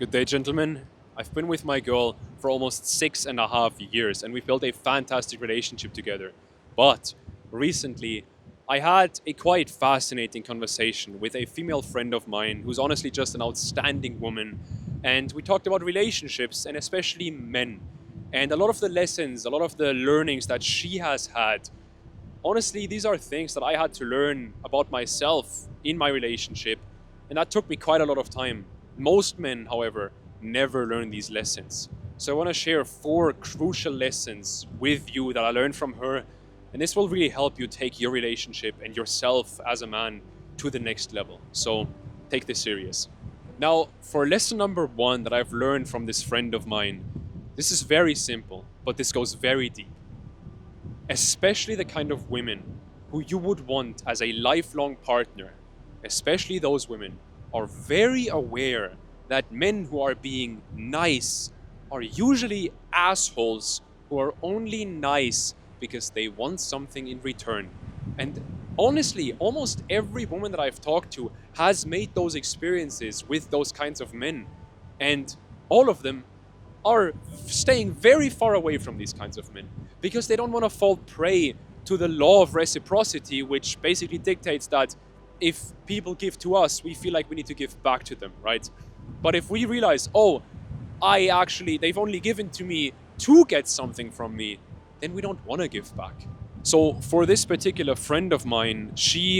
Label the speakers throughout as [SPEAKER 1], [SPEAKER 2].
[SPEAKER 1] Good day, gentlemen. I've been with my girl for almost 6.5 years, and we've built a fantastic relationship together. But recently, I had a quite fascinating conversation with a female friend of mine who's honestly just an outstanding woman. And we talked about relationships and especially men. And a lot of the lessons, a lot of the learnings that she has had, honestly, these are things that I had to learn about myself in my relationship, and that took me quite a lot of time. Most men, however, never learn these lessons. So I want to share 4 crucial lessons with you that I learned from her, and this will really help you take your relationship and yourself as a man to the next level. So take this serious. Now, for lesson number 1 that I've learned from this friend of mine, this is very simple, but this goes very deep. Especially the kind of women who you would want as a lifelong partner, especially those women, are very aware that men who are being nice are usually assholes who are only nice because they want something in return. And honestly, almost every woman that I've talked to has made those experiences with those kinds of men. And all of them are staying very far away from these kinds of men because they don't want to fall prey to the law of reciprocity, which basically dictates that if people give to us, we feel like we need to give back to them, right? But if we realize, oh, they've only given to me to get something from me, then we don't want to give back. So for this particular friend of mine,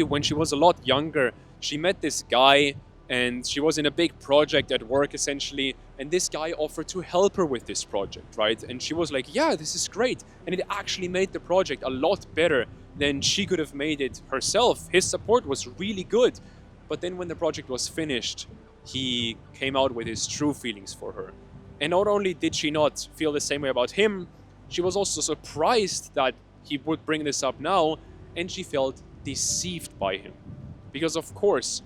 [SPEAKER 1] when she was a lot younger, she met this guy and she was in a big project at work essentially, and this guy offered to help her with this project, right? And she was like, yeah, this is great. And it actually made the project a lot better than she could have made it herself. His support was really good. But then when the project was finished, he came out with his true feelings for her. And not only did she not feel the same way about him, she was also surprised that he would bring this up now, and she felt deceived by him. Because of course,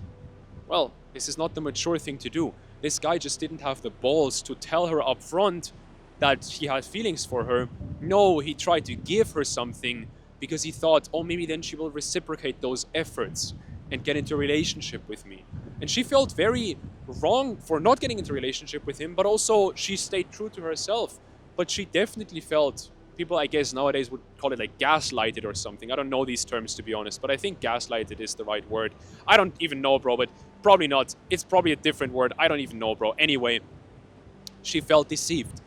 [SPEAKER 1] well, this is not the mature thing to do. This guy just didn't have the balls to tell her up front that he had feelings for her. No, he tried to give her something because he thought, oh, maybe then she will reciprocate those efforts and get into a relationship with me. And she felt very wrong for not getting into a relationship with him, but also she stayed true to herself. But she definitely felt, people I guess nowadays would call it like gaslighted or something. I don't know these terms to be honest, but I think gaslighted is the right word. I don't even know, bro, but probably not. It's probably a different word. I don't even know, bro. Anyway, she felt deceived.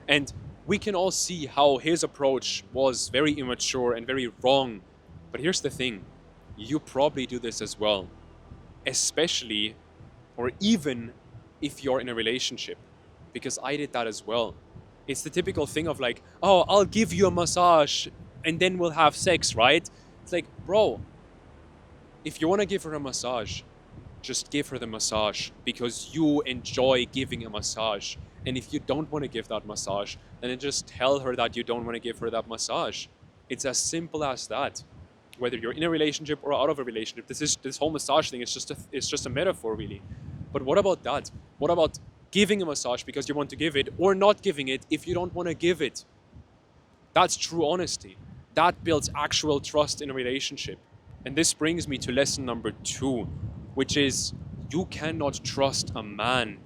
[SPEAKER 1] And we can all see how his approach was very immature and very wrong. But here's the thing. You probably do this as well. Especially, or even if you're in a relationship. Because I did that as well. It's the typical thing of like, oh, I'll give you a massage and then we'll have sex, right? It's like, bro, if you want to give her a massage, just give her the massage because you enjoy giving a massage. And if you don't want to give that massage, then just tell her that you don't want to give her that massage. It's as simple as that. Whether you're in a relationship or out of a relationship, this whole massage thing is just a metaphor, really. But what about that? What about giving a massage because you want to give it, or not giving it if you don't want to give it? That's true honesty. That builds actual trust in a relationship. And this brings me to lesson number 2, which is you cannot trust a man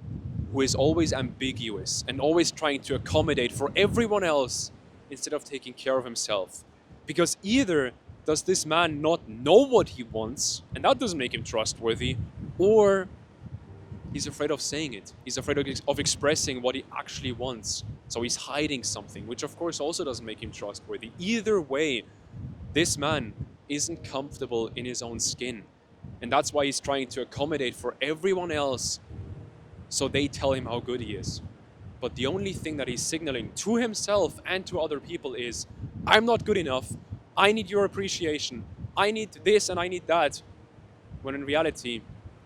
[SPEAKER 1] who is always ambiguous and always trying to accommodate for everyone else instead of taking care of himself. Because either does this man not know what he wants, and that doesn't make him trustworthy, or he's afraid of saying it. He's afraid of expressing what he actually wants. So he's hiding something, which of course also doesn't make him trustworthy. Either way, this man isn't comfortable in his own skin. And that's why he's trying to accommodate for everyone else so they tell him how good he is. But the only thing that he's signaling to himself and to other people is, I'm not good enough. I need your appreciation. I need this and I need that. When in reality,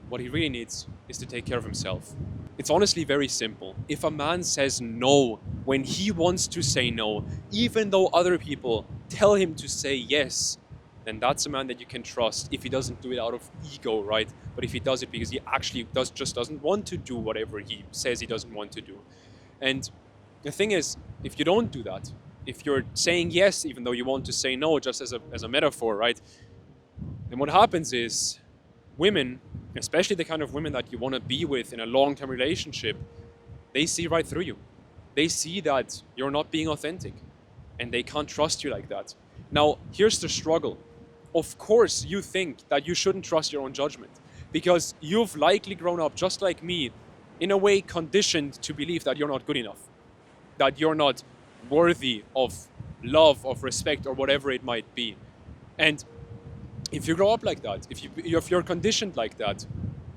[SPEAKER 1] what he really needs is to take care of himself. It's honestly very simple. If a man says no when he wants to say no, even though other people tell him to say yes, then that's a man that you can trust if he doesn't do it out of ego, right? But if he does it because he actually just doesn't want to do whatever he says he doesn't want to do. And the thing is, if you don't do that, if you're saying yes even though you want to say no, just as a metaphor, right? Then what happens is women, especially the kind of women that you want to be with in a long-term relationship, they see right through you. They see that you're not being authentic and they can't trust you like that. Now, here's the struggle. Of course, you think that you shouldn't trust your own judgment because you've likely grown up, just like me, in a way conditioned to believe that you're not good enough, that you're not worthy of love, of respect, or whatever it might be. And if you grow up like that, if you're conditioned like that,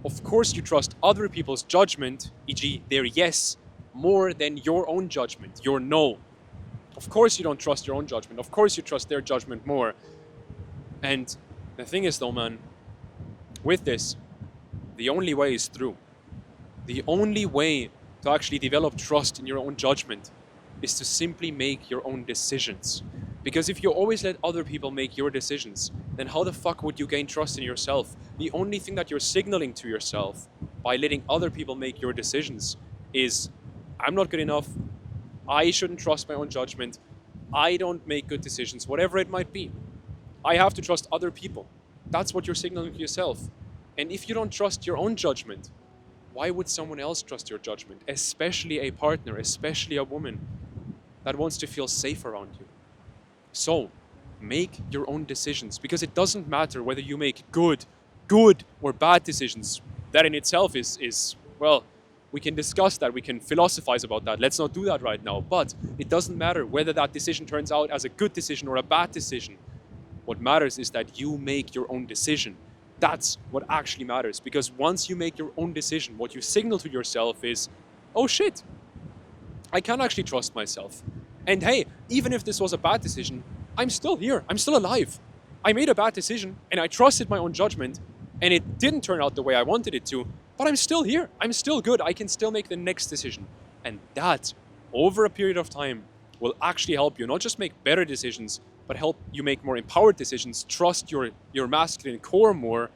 [SPEAKER 1] of course you trust other people's judgment, e.g. their yes, more than your own judgment, your no. Of course you don't trust your own judgment. Of course you trust their judgment more. And the thing is though, man, with this, the only way is through. The only way to actually develop trust in your own judgment is to simply make your own decisions. Because if you always let other people make your decisions, then how the fuck would you gain trust in yourself? The only thing that you're signaling to yourself by letting other people make your decisions is, I'm not good enough, I shouldn't trust my own judgment, I don't make good decisions, whatever it might be. I have to trust other people. That's what you're signaling to yourself. And if you don't trust your own judgment, why would someone else trust your judgment? Especially a partner, especially a woman that wants to feel safe around you. So, make your own decisions, because it doesn't matter whether you make good or bad decisions. That in itself is well, we can discuss that, we can philosophize about that. Let's not do that right now. But it doesn't matter whether that decision turns out as a good decision or a bad decision. What matters is that you make your own decision. That's what actually matters, because once you make your own decision, what you signal to yourself is, oh shit, I can actually trust myself. And hey, even if this was a bad decision, I'm still here, I'm still alive. I made a bad decision and I trusted my own judgment and it didn't turn out the way I wanted it to, but I'm still here, I'm still good, I can still make the next decision. And that, over a period of time, will actually help you not just make better decisions, but help you make more empowered decisions, trust your masculine core more,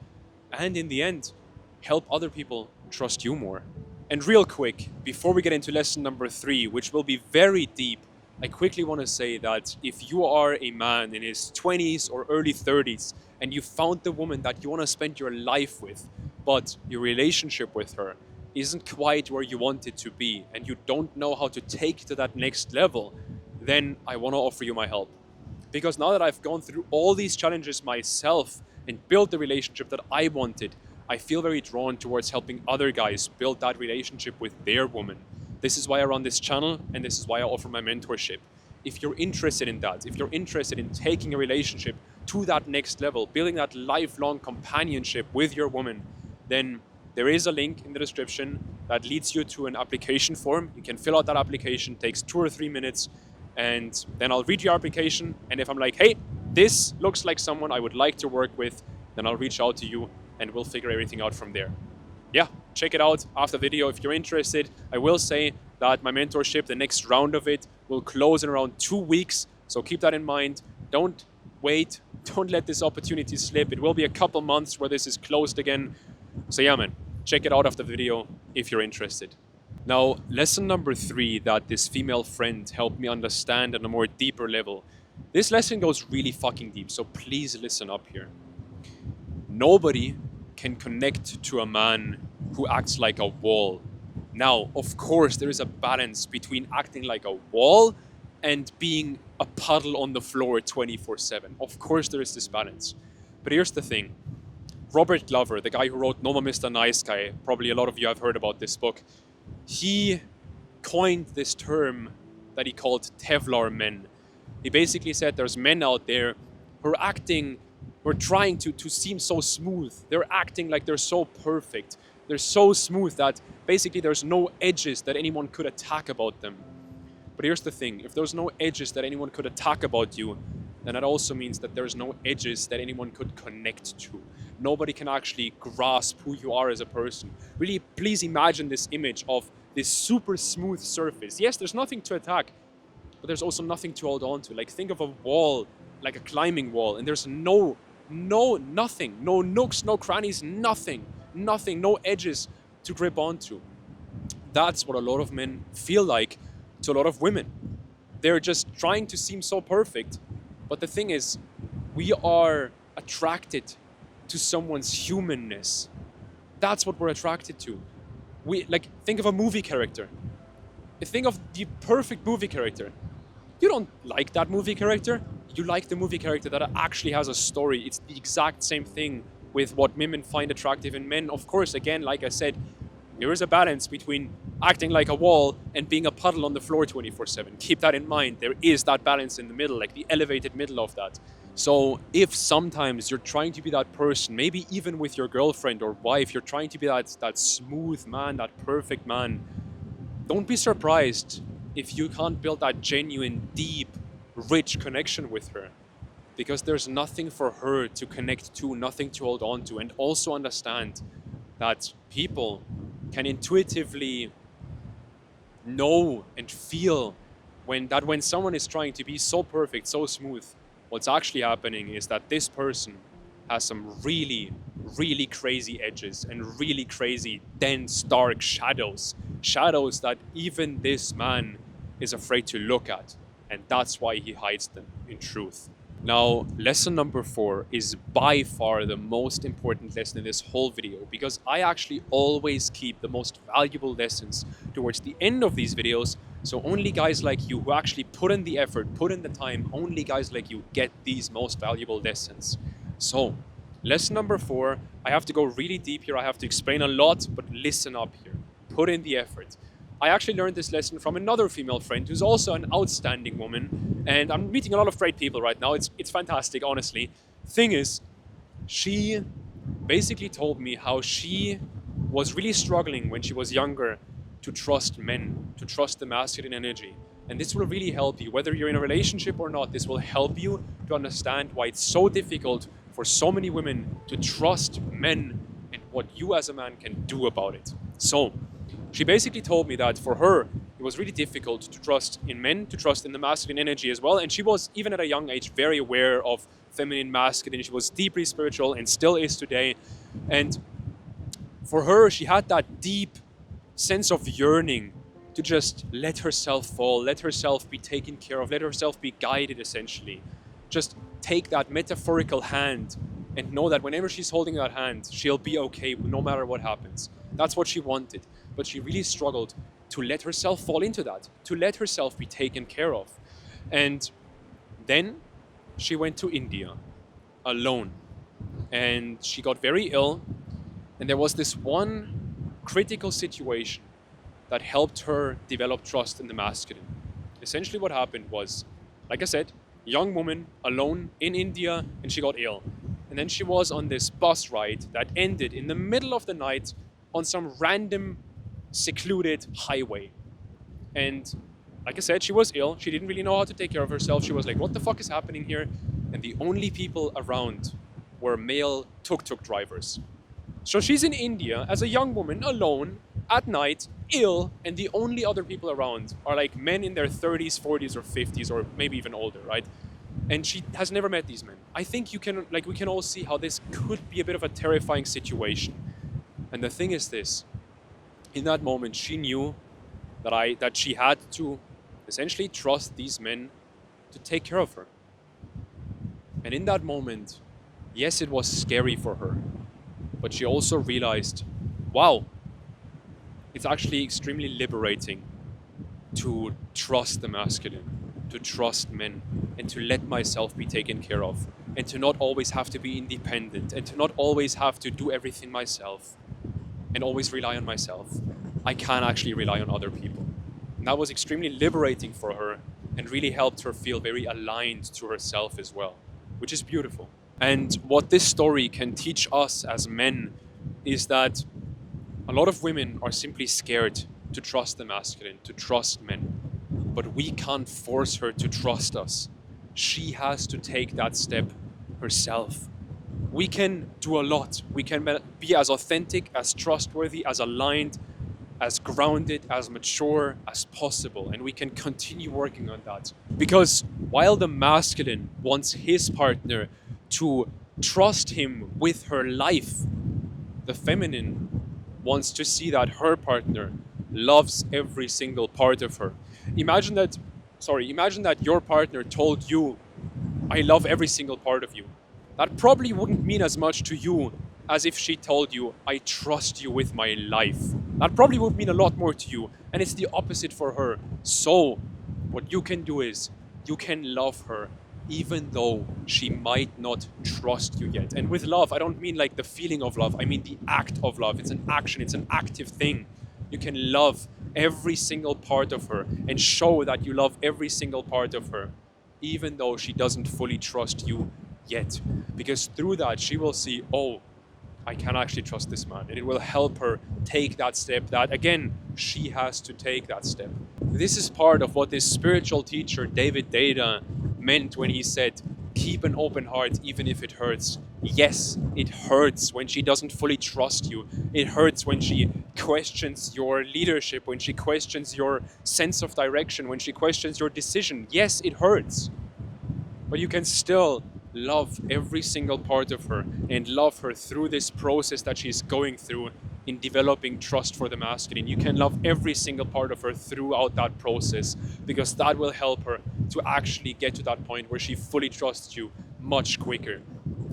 [SPEAKER 1] and in the end, help other people trust you more. And real quick, before we get into lesson number 3, which will be very deep, I quickly want to say that if you are a man in his 20s or early 30s, and you found the woman that you want to spend your life with, but your relationship with her isn't quite where you want it to be, and you don't know how to take to that next level, then I want to offer you my help. Because now that I've gone through all these challenges myself and built the relationship that I wanted, I feel very drawn towards helping other guys build that relationship with their woman. This is why I run this channel, and this is why I offer my mentorship. If you're interested in that, if you're interested in taking a relationship to that next level, building that lifelong companionship with your woman, then there is a link in the description that leads you to an application form. You can fill out that application, takes 2 or 3 minutes, and then I'll read your application, and if I'm like, hey, this looks like someone I would like to work with, then I'll reach out to you and we'll figure everything out from there. Yeah, check it out after the video if you're interested. I will say that my mentorship, the next round of it, will close in around 2 weeks, so keep that in mind. Don't wait, don't let this opportunity slip. It will be a couple months where this is closed again. So yeah, man, check it out after the video if you're interested. Now, lesson number 3 that this female friend helped me understand on a more deeper level. This lesson goes really fucking deep, so please listen up here. Nobody can connect to a man who acts like a wall. Now, of course, there is a balance between acting like a wall and being a puddle on the floor 24/7. Of course, there is this balance. But here's the thing. Robert Glover, the guy who wrote No More Mr. Nice Guy, probably a lot of you have heard about this book, he coined this term that he called Teflon men. He basically said there's men out there who are trying to seem so smooth. They're acting like they're so perfect. They're so smooth that basically there's no edges that anyone could attack about them. But here's the thing, if there's no edges that anyone could attack about you, then that also means that there's no edges that anyone could connect to. Nobody can actually grasp who you are as a person. Really, please imagine this image of this super smooth surface. Yes, there's nothing to attack, but there's also nothing to hold on to. Like, think of a wall, like a climbing wall, and there's nothing, no nooks, no crannies, nothing, no edges to grip onto. That's what a lot of men feel like to a lot of women. They're just trying to seem so perfect. But the thing is, we are attracted to someone's humanness. That's what we're attracted to. Think of a movie character. think of the perfect movie character. You don't like that movie character. You like the movie character that actually has a story. It's the exact same thing with what women find attractive in men. Of course, again, like I said, there is a balance between acting like a wall and being a puddle on the floor 24/7. Keep that in mind. There is that balance in the middle, like the elevated middle of that. So if sometimes you're trying to be that person, maybe even with your girlfriend or wife, you're trying to be that smooth man, that perfect man, don't be surprised if you can't build that genuine, deep, rich connection with her. Because there's nothing for her to connect to, nothing to hold on to. And also understand that people can intuitively know and feel when someone is trying to be so perfect, so smooth, what's actually happening is that this person has some really, really crazy edges and really crazy, dense, dark shadows. Shadows that even this man is afraid to look at. And that's why he hides them, in truth. Now, lesson number 4 is by far the most important lesson in this whole video, because I actually always keep the most valuable lessons towards the end of these videos. So only guys like you who actually put in the effort, put in the time, only guys like you get these most valuable lessons. So, lesson number 4, I have to go really deep here. I have to explain a lot, but listen up here. Put in the effort. I actually learned this lesson from another female friend who's also an outstanding woman, and I'm meeting a lot of great people right now. It's fantastic, honestly. Thing is, she basically told me how she was really struggling when she was younger to trust men, to trust the masculine energy. And this will really help you, whether you're in a relationship or not. This will help you to understand why it's so difficult for so many women to trust men and what you as a man can do about it. So, she basically told me that for her, it was really difficult to trust in men, to trust in the masculine energy as well. And she was, even at a young age, very aware of feminine, masculine. She was deeply spiritual and still is today. And for her, she had that deep sense of yearning to just let herself fall, let herself be taken care of, let herself be guided, essentially. Just take that metaphorical hand and know that whenever she's holding that hand, she'll be okay no matter what happens. That's what she wanted. But she really struggled to let herself fall into that, to let herself be taken care of. And then she went to India alone. And she got very ill. And there was this one critical situation that helped her develop trust in the masculine. Essentially what happened was, like I said, young woman alone in India, and she got ill. And then she was on this bus ride that ended in the middle of the night on some random secluded highway. And like I said, she was ill. She didn't really know how to take care of herself. She was like, what the fuck is happening here? And the only people around were male tuk-tuk drivers. So she's in India as a young woman alone at night, ill, and the only other people around are like men in their 30s, 40s, or 50s, or maybe even older, right? And she has never met these men. I think we can all see how this could be a bit of a terrifying situation. And the thing is this, in that moment, she knew that she had to essentially trust these men to take care of her. And in that moment, yes, it was scary for her, but she also realized, wow, it's actually extremely liberating to trust the masculine, to trust men, and to let myself be taken care of, and to not always have to be independent, and to not always have to do everything myself, and always rely on myself. I can actually rely on other people. And that was extremely liberating for her, and really helped her feel very aligned to herself as well, which is beautiful. And what this story can teach us as men is that a lot of women are simply scared to trust the masculine, to trust men. But we can't force her to trust us. She has to take that step herself. We can do a lot. We can be as authentic, as trustworthy, as aligned, as grounded, as mature as possible. And we can continue working on that. Because while the masculine wants his partner to trust him with her life, the feminine wants to see that her partner loves every single part of her. Imagine that your partner told you, I love every single part of you. That probably wouldn't mean as much to you as if she told you, I trust you with my life. That probably would mean a lot more to you, and it's the opposite for her. So, what you can do is, you can love her even though she might not trust you yet. And with love, I don't mean like the feeling of love, I mean the act of love. It's an action, it's an active thing. You can love every single part of her and show that you love every single part of her, even though she doesn't fully trust you yet. Because through that, she will see, oh, I can actually trust this man. And it will help her take that step that, again, she has to take that step. This is part of what this spiritual teacher, David Deida, meant when he said, keep an open heart even if it hurts. Yes, it hurts when she doesn't fully trust you. It hurts when she questions your leadership, when she questions your sense of direction, when she questions your decision. Yes, it hurts. But you can still love every single part of her and love her through this process that she's going through in developing trust for the masculine. You can love every single part of her throughout that process, because that will help her to actually get to that point where she fully trusts you much quicker.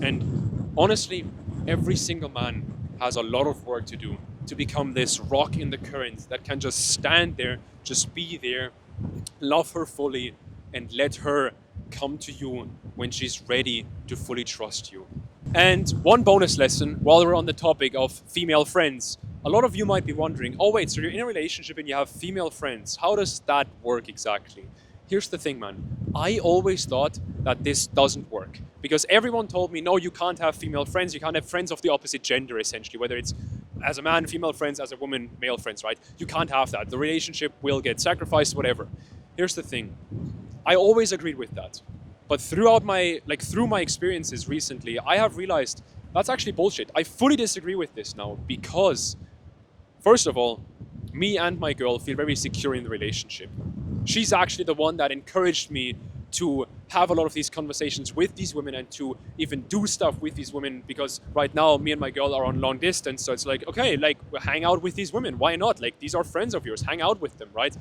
[SPEAKER 1] And honestly, every single man has a lot of work to do to become this rock in the current that can just stand there, just be there, love her fully, and let her come to you when she's ready to fully trust you. And one bonus lesson while we're on the topic of female friends. A lot of you might be wondering, oh wait, so you're in a relationship and you have female friends. How does that work exactly? Here's the thing, man. I always thought that this doesn't work, because everyone told me, no, you can't have female friends. You can't have friends of the opposite gender, essentially, whether it's as a man, female friends, as a woman, male friends, right? You can't have that. The relationship will get sacrificed, whatever. Here's the thing. I always agreed with that. But through my experiences recently, I have realized that's actually bullshit. I fully disagree with this now, because, first of all, me and my girl feel very secure in the relationship. She's actually the one that encouraged me to have a lot of these conversations with these women and to even do stuff with these women, because right now me and my girl are on long distance. So it's like, okay, like, hang out with these women. Why not? Like, these are friends of yours. Hang out with them, right?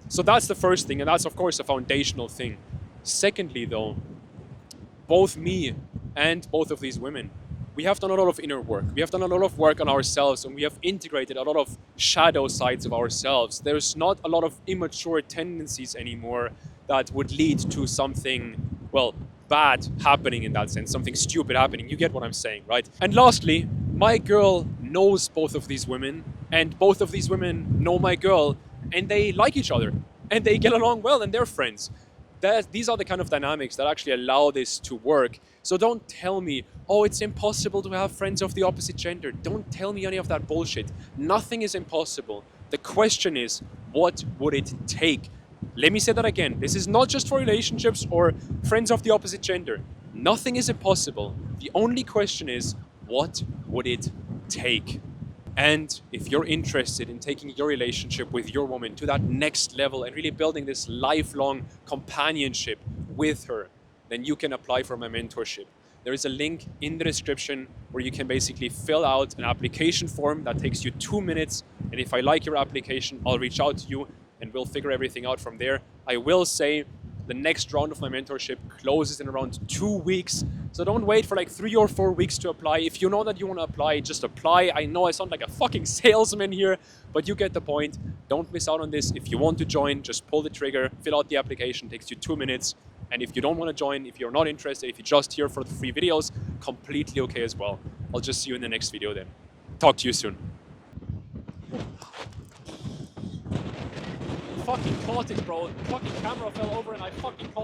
[SPEAKER 1] So that's the first thing. And that's, of course, a foundational thing. Secondly, though, both me and both of these women, we have done a lot of inner work. We have done a lot of work on ourselves, and we have integrated a lot of shadow sides of ourselves. There's not a lot of immature tendencies anymore that would lead to something, well, bad happening in that sense, something stupid happening. You get what I'm saying, right? And lastly, my girl knows both of these women, and both of these women know my girl, and they like each other, and they get along well, and they're friends. These are the kind of dynamics that actually allow this to work. So don't tell me, oh, it's impossible to have friends of the opposite gender. Don't tell me any of that bullshit. Nothing is impossible. The question is, what would it take? Let me say that again. This is not just for relationships or friends of the opposite gender. Nothing is impossible. The only question is, what would it take? And if you're interested in taking your relationship with your woman to that next level and really building this lifelong companionship with her, then you can apply for my mentorship. There is a link in the description where you can basically fill out an application form that takes you 2 minutes. And if I like your application, I'll reach out to you and we'll figure everything out from there. I will say the next round of my mentorship closes in around 2 weeks. So don't wait for like 3 or 4 weeks to apply. If you know that you want to apply, just apply. I know I sound like a fucking salesman here, but you get the point. Don't miss out on this. If you want to join, just pull the trigger, fill out the application, it takes you 2 minutes. And if you don't want to join, if you're not interested, if you're just here for the free videos, completely okay as well. I'll just see you in the next video then. Talk to you soon. Fucking caught it, bro. The fucking camera fell over and I fucking caught it.